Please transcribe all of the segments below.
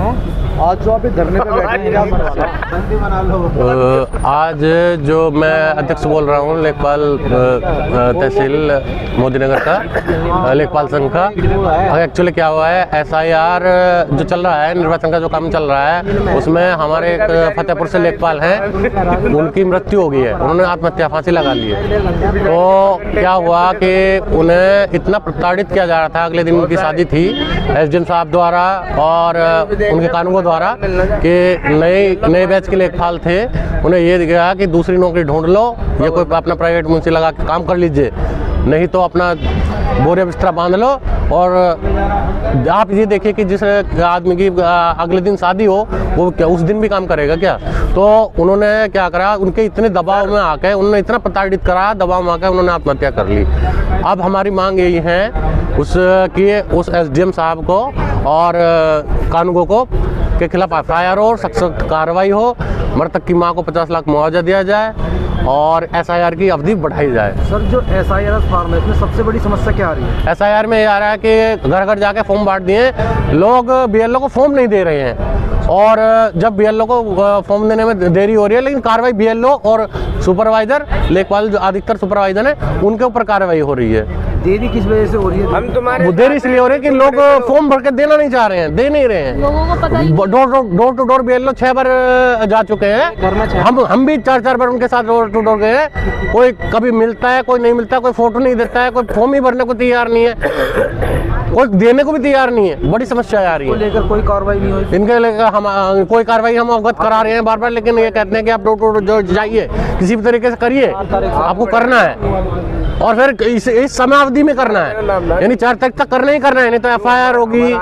आज जो आप धरने पे बैठे हैं, क्या बंदी बना लो। आज जो मैं अध्यक्ष बोल रहा हूँ लेखपाल तहसील मोदीनगर का, लेखपाल संघ का। एक्चुअली क्या हुआ है, SIR जो चल रहा है, निर्वाचन का जो काम चल रहा है, उसमें हमारे एक फतेहपुर से लेखपाल हैं, उनकी मृत्यु हो गई है। उन्होंने आत्महत्या फांसी लगा ली है। तो क्या हुआ कि उन्हें इतना प्रताड़ित किया जा रहा था, अगले दिन उनकी शादी थी, SDM साहब द्वारा और उनके कानूनों द्वारा कि नए बैच के लेखपाल थे, उन्हें ये दिखा कि दूसरी नौकरी ढूंढ लो, ये कोई अपना प्राइवेट मुंशी लगा के काम कर लीजिए, नहीं तो अपना बोरे बिस्तरा बांध लो। और आप ये देखिए कि जिस आदमी की अगले दिन शादी हो, वो क्या उस दिन भी काम करेगा क्या? तो उन्होंने क्या करा, उनके इतने दबाव में आके, उन्होंने इतना प्रताड़ित करा, दबाव में आकर उन्होंने आत्महत्या कर ली। अब हमारी मांग यही है उस SDM साहब को और कानूनों को के खिलाफ FIR हो, सख्त कार्रवाई हो, मृतक की मां को 50 लाख मुआवजा दिया जाए और SIR की अवधि बढ़ाई जाए। सर, जो SIR फॉर्म है, इसमें सबसे बड़ी समस्या क्या आ रही है? SIR में ये आ रहा है कि घर घर जाके फॉर्म बांट दिए, लोग BLO को फॉर्म नहीं दे रहे हैं, और जब BLO को फॉर्म देने में देरी हो रही है, लेकिन कार्रवाई BLO और सुपरवाइजर, लेखपाल जो अधिकतर सुपरवाइजर हैं, उनके ऊपर कार्रवाई हो रही है। देरी किस वजह से हो रही है? हम तुम्हारे देरी इसलिए हो रही है कि लोग फॉर्म भर के देना नहीं चाह रहे हैं, दे नहीं रहे हैं। लोगों को पता ही डोर टू डोर BLO 6 बार जा चुके हैं, हम भी 4 बार उनके साथ डोर टू डोर गए हैं। कोई कभी मिलता है, कोई नहीं मिलता, कोई फोटो नहीं देता है, कोई फॉर्म ही भरने को तैयार नहीं है, कोई देने को भी तैयार नहीं है। बड़ी समस्या आ रही है। लेकर कोई कार्रवाई नहीं हुई इनके लेकर हम कोई कार्रवाई हम अवगत करा रहे हैं बार बार, लेकिन ये कहते हैं कि आप डोर टू डोर जाइए, किसी भी तरीके से करिए, आपको करना है और फिर इस समयावधि में करना है, यानी 4 तारीख तक करना ही करना है, नहीं तो FIR होगी,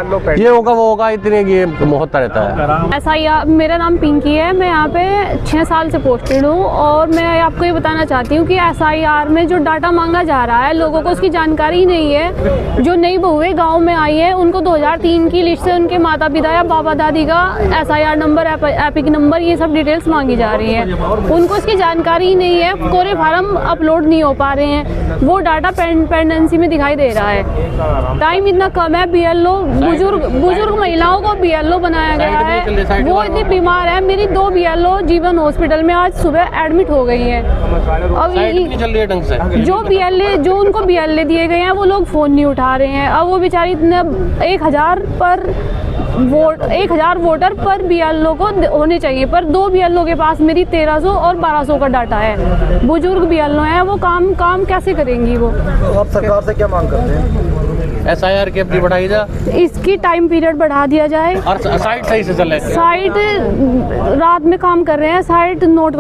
ये होगा वो होगा, इतने ये होता रहता है। SIR, मेरा नाम पिंकी है, मैं यहाँ पे 6 साल से पोस्टेड हूँ और मैं आपको ये बताना चाहती हूँ कि SIR में जो डाटा मांगा जा रहा है, लोगों को उसकी जानकारी नहीं है। जो नई बहुएं गांव में आई है, उनको 2003 की लिस्ट से उनके माता पिता या बाबा दादी का SIR नंबर, एपिक नंबर, ये सब डिटेल्स मांगी जा रही है। उनको इसकी जानकारी ही नहीं है, कोरे फार्म अपलोड नहीं हो पा रहे हैं, वो डाटा पेंडेंसी में दिखाई दे रहा है। टाइम इतना कम है, BLO बुजुर्ग महिलाओं को BLO बनाया गया है, वो इतनी बीमार है। मेरी 2 BLO जीवन हॉस्पिटल में आज सुबह एडमिट हो गई है। अब जो उनको BLA दिए गए हैं, वो लोग फ़ोन नहीं उठा रहे हैं। अब वो बेचारी इतने 1000 वोटर पर BLO को होने चाहिए, पर 2 BLO के पास मेरी 1300 और 1200 का डाटा है। बुजुर्ग BLO हैं, वो काम कैसे करेंगी वो? तो आप सरकार से क्या मांग करते हैं? SIR की अवधि बढ़ाई जाए, इसकी टाइम पीरियड बढ़ा दिया जाए और साइट सही से चले। साइट रात में काम कर रहे हैं, साइट नॉट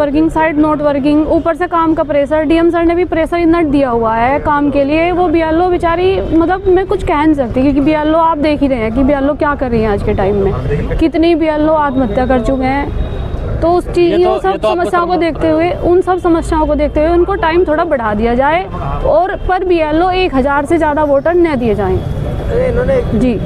वर्किंग, ऊपर से काम का प्रेशर, DM सर ने भी प्रेशर इतना दिया हुआ है काम के लिए। वो BLO बेचारी, मतलब मैं कुछ कह नहीं सकती, क्योंकि BLO आप देख ही रहे हैं कि BLO क्या कर रही है आज के टाइम में। कितनी BLO आत्महत्या कर चुके हैं। तो उस चीज़, उन सब समस्याओं को देखते हुए उनको टाइम थोड़ा बढ़ा दिया जाए, और पर BLO 1000 से ज़्यादा वोटर न दिए जाएं। जी।